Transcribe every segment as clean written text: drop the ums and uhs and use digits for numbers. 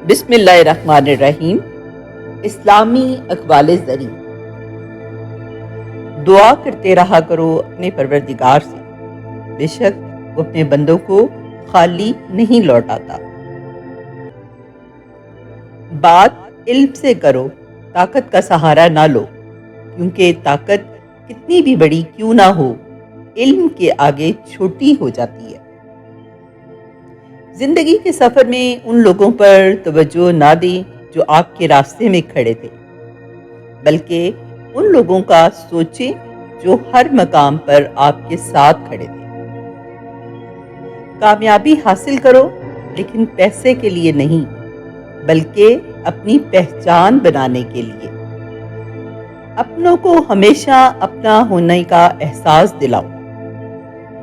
بسم اللہ الرحمن الرحیم۔ اسلامی اقوال زری۔ دعا کرتے رہا کرو اپنے پروردگار سے، بے شک وہ اپنے بندوں کو خالی نہیں لوٹاتا۔ بات علم سے کرو، طاقت کا سہارا نہ لو، کیونکہ طاقت کتنی بھی بڑی کیوں نہ ہو، علم کے آگے چھوٹی ہو جاتی ہے۔ زندگی کے سفر میں ان لوگوں پر توجہ نہ دیں جو آپ کے راستے میں کھڑے تھے، بلکہ ان لوگوں کا سوچیں جو ہر مقام پر آپ کے ساتھ کھڑے تھے۔ کامیابی حاصل کرو، لیکن پیسے کے لیے نہیں، بلکہ اپنی پہچان بنانے کے لیے۔ اپنوں کو ہمیشہ اپنا ہونے کا احساس دلاؤ،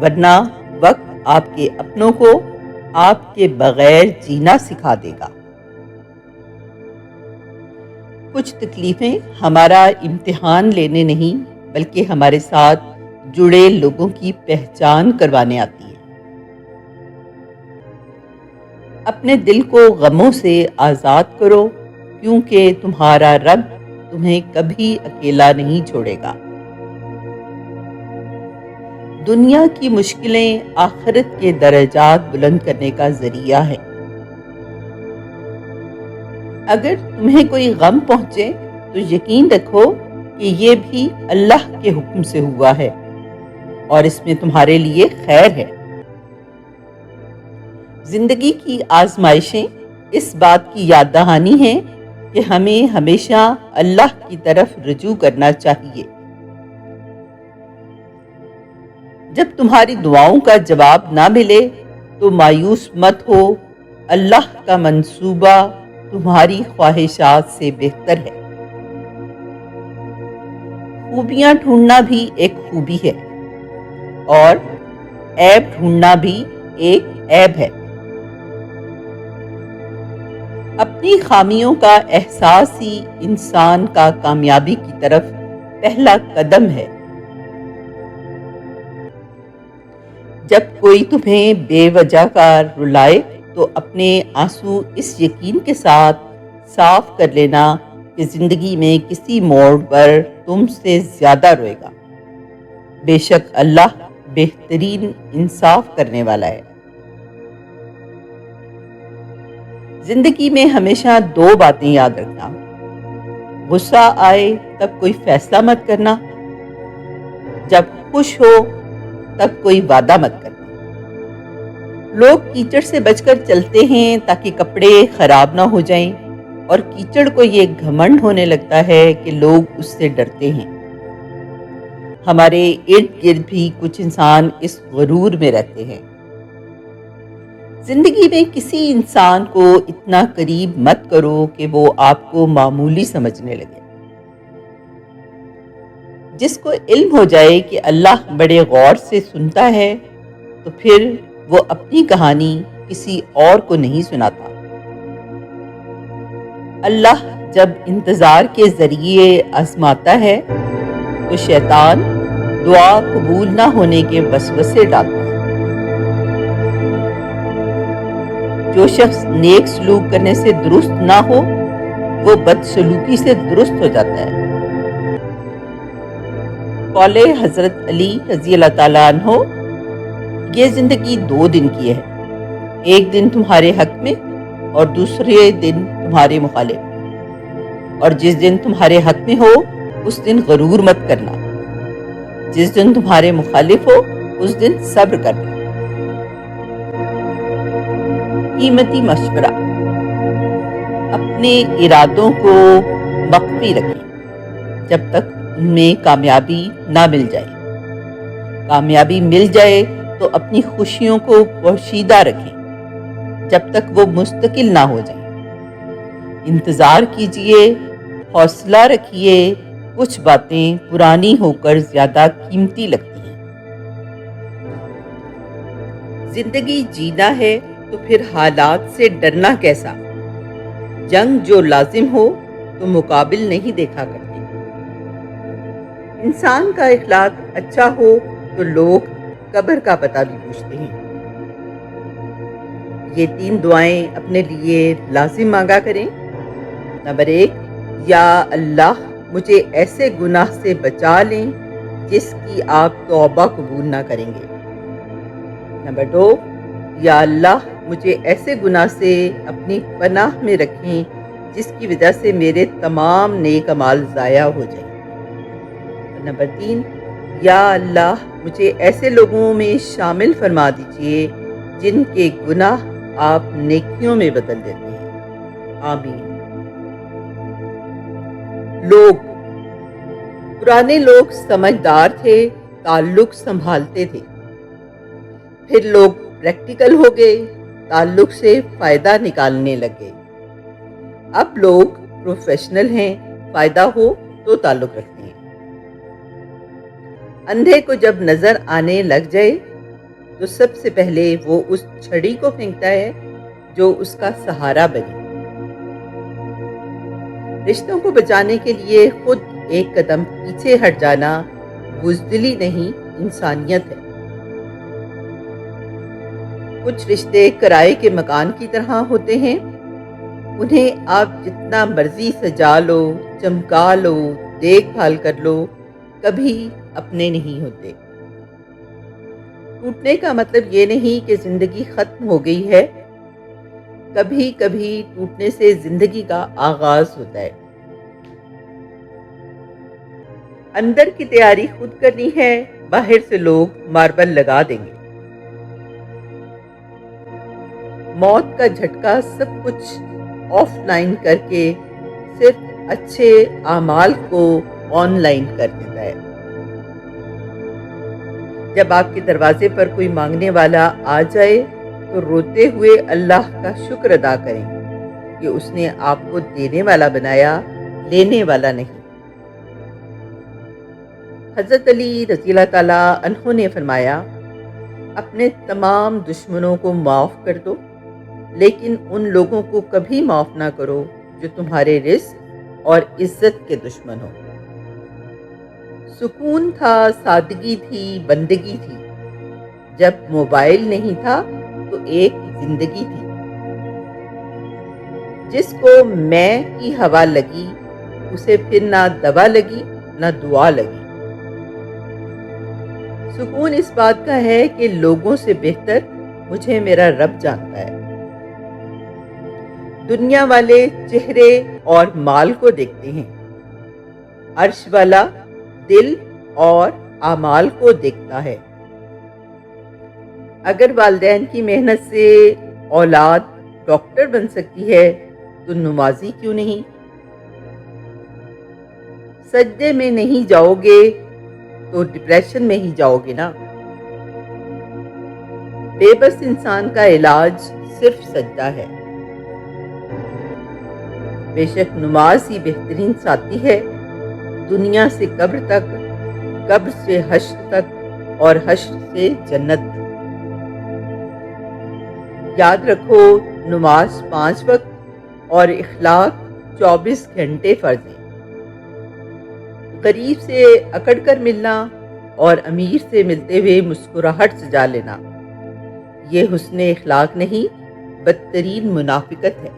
ورنہ وقت آپ کے اپنوں کو آپ کے بغیر جینا سکھا دے گا۔ کچھ تکلیفیں ہمارا امتحان لینے نہیں، بلکہ ہمارے ساتھ جڑے لوگوں کی پہچان کروانے آتی ہیں۔ اپنے دل کو غموں سے آزاد کرو، کیونکہ تمہارا رب تمہیں کبھی اکیلا نہیں چھوڑے گا۔ دنیا کی مشکلیں آخرت کے درجات بلند کرنے کا ذریعہ ہے۔ اگر تمہیں کوئی غم پہنچے تو یقین رکھو کہ یہ بھی اللہ کے حکم سے ہوا ہے، اور اس میں تمہارے لیے خیر ہے۔ زندگی کی آزمائشیں اس بات کی یاد دہانی ہیں کہ ہمیں ہمیشہ اللہ کی طرف رجوع کرنا چاہیے۔ جب تمہاری دعاؤں کا جواب نہ ملے تو مایوس مت ہو، اللہ کا منصوبہ تمہاری خواہشات سے بہتر ہے۔ خوبیاں ڈھونڈنا بھی ایک خوبی ہے، اور عیب ڈھونڈنا بھی ایک عیب ہے۔ اپنی خامیوں کا احساس ہی انسان کا کامیابی کی طرف پہلا قدم ہے۔ جب کوئی تمہیں بے وجہ کا رلائے تو اپنے آنسو اس یقین کے ساتھ صاف کر لینا کہ زندگی میں کسی موڑ پر تم سے زیادہ روئے گا۔ بے شک اللہ بہترین انصاف کرنے والا ہے۔ زندگی میں ہمیشہ دو باتیں یاد رکھنا: غصہ آئے تب کوئی فیصلہ مت کرنا، جب خوش ہو تب کوئی وعدہ مت کرنا۔ لوگ کیچڑ سے بچ کر چلتے ہیں تاکہ کپڑے خراب نہ ہو جائیں، اور کیچڑ کو یہ گھمنڈ ہونے لگتا ہے کہ لوگ اس سے ڈرتے ہیں۔ ہمارے ارد گرد بھی کچھ انسان اس غرور میں رہتے ہیں۔ زندگی میں کسی انسان کو اتنا قریب مت کرو کہ وہ آپ کو معمولی سمجھنے لگے۔ جس کو علم ہو جائے کہ اللہ بڑے غور سے سنتا ہے تو پھر وہ اپنی کہانی کسی اور کو نہیں سناتا۔ اللہ جب انتظار کے ذریعے آزماتا ہے تو شیطان دعا قبول نہ ہونے کے وسوسے ڈالتا ہے۔ جو شخص نیک سلوک کرنے سے درست نہ ہو وہ بدسلوکی سے درست ہو جاتا ہے۔ قول حضرت علی رضی اللہ تعالیٰ عنہ: یہ زندگی 2 دن کی ہے، ایک دن تمہارے حق میں اور دوسرے دن تمہارے مخالف، اور جس دن تمہارے حق میں ہو اس دن غرور مت کرنا، جس دن تمہارے مخالف ہو اس دن صبر کرنا۔ قیمتی مشورہ: اپنے ارادوں کو مخفی رکھیں جب تک ان میں کامیابی نہ مل جائے۔ کامیابی مل جائے تو اپنی خوشیوں کو پوشیدہ رکھیں جب تک وہ مستقل نہ ہو جائیں۔ انتظار کیجئے، حوصلہ رکھیے، کچھ باتیں پرانی ہو کر زیادہ قیمتی لگتی ہیں۔ زندگی جینا ہے تو پھر حالات سے ڈرنا کیسا؟ جنگ جو لازم ہو تو مقابل نہیں دیکھا کرتے۔ انسان کا اخلاق اچھا ہو تو لوگ قبر کا پتہ بھی پوچھتے ہیں۔ یہ 3 دعائیں اپنے لیے لازم مانگا کریں۔ نمبر 1، یا اللہ مجھے ایسے گناہ سے بچا لیں جس کی آپ توبہ قبول نہ کریں گے۔ نمبر 2، یا اللہ مجھے ایسے گناہ سے اپنی پناہ میں رکھیں جس کی وجہ سے میرے تمام نیک اعمال ضائع ہو جائیں۔ اور نمبر 3، یا اللہ مجھے ایسے لوگوں میں شامل فرما دیجئے جن کے گناہ آپ نیکیوں میں بدل دیتے ہیں۔ آمین۔ پرانے لوگ سمجھدار تھے، تعلق سنبھالتے تھے۔ پھر لوگ پریکٹیکل ہو گئے، تعلق سے فائدہ نکالنے لگ گئے۔ اب لوگ پروفیشنل ہیں، فائدہ ہو تو تعلق رکھتے ہیں۔ اندھے کو جب نظر آنے لگ جائے تو سب سے پہلے وہ اس چھڑی کو پھینکتا ہے جو اس کا سہارا بنے۔ رشتوں کو بچانے کے لیے خود ایک قدم پیچھے ہٹ جانا بزدلی نہیں، انسانیت ہے۔ کچھ رشتے کرائے کے مکان کی طرح ہوتے ہیں، انہیں آپ جتنا مرضی سجا لو، چمکا لو، دیکھ بھال کر لو، کبھی اپنے نہیں ہوتے۔ ٹوٹنے کا مطلب یہ نہیں کہ زندگی ختم ہو گئی ہے، کبھی کبھی ٹوٹنے سے زندگی کا آغاز ہوتا ہے۔ اندر کی تیاری خود کرنی ہے، باہر سے لوگ ماربل لگا دیں گے۔ موت کا جھٹکا سب کچھ آف لائن کر کے صرف اچھے اعمال کو آن لائن کر دیتا ہے۔ جب آپ کے دروازے پر کوئی مانگنے والا آ جائے تو روتے ہوئے اللہ کا شکر ادا کریں کہ اس نے آپ کو دینے والا بنایا، لینے والا نہیں۔ حضرت علی رضی اللہ تعالیٰ عنہ نے فرمایا، اپنے تمام دشمنوں کو معاف کر دو، لیکن ان لوگوں کو کبھی معاف نہ کرو جو تمہارے رزق اور عزت کے دشمن ہو۔ سکون تھا، سادگی تھی، بندگی تھی۔ جب موبائل نہیں تھا تو ایک زندگی تھی۔ جس کو میں کی ہوا لگی اسے پھر نہ دوا لگی نہ دعا لگی۔ سکون اس بات کا ہے کہ لوگوں سے بہتر مجھے میرا رب جانتا ہے۔ دنیا والے چہرے اور مال کو دیکھتے ہیں، عرش والا دل اور اعمال کو دیکھتا ہے۔ اگر والدین کی محنت سے اولاد ڈاکٹر بن سکتی ہے تو نمازی کیوں نہیں؟ سجدے میں نہیں جاؤ گے تو ڈپریشن میں ہی جاؤ گے نا۔ بے بس انسان کا علاج صرف سجدہ ہے۔ بے شک نماز ہی بہترین ساتھی ہے، دنیا سے قبر تک، قبر سے حشر تک اور حشر سے جنت تک۔ یاد رکھو، نماز 5 وقت اور اخلاق 24 گھنٹے فرض ہیں۔ غریب سے اکڑ کر ملنا اور امیر سے ملتے ہوئے مسکراہٹ سجا لینا، یہ حسن اخلاق نہیں، بدترین منافقت ہے۔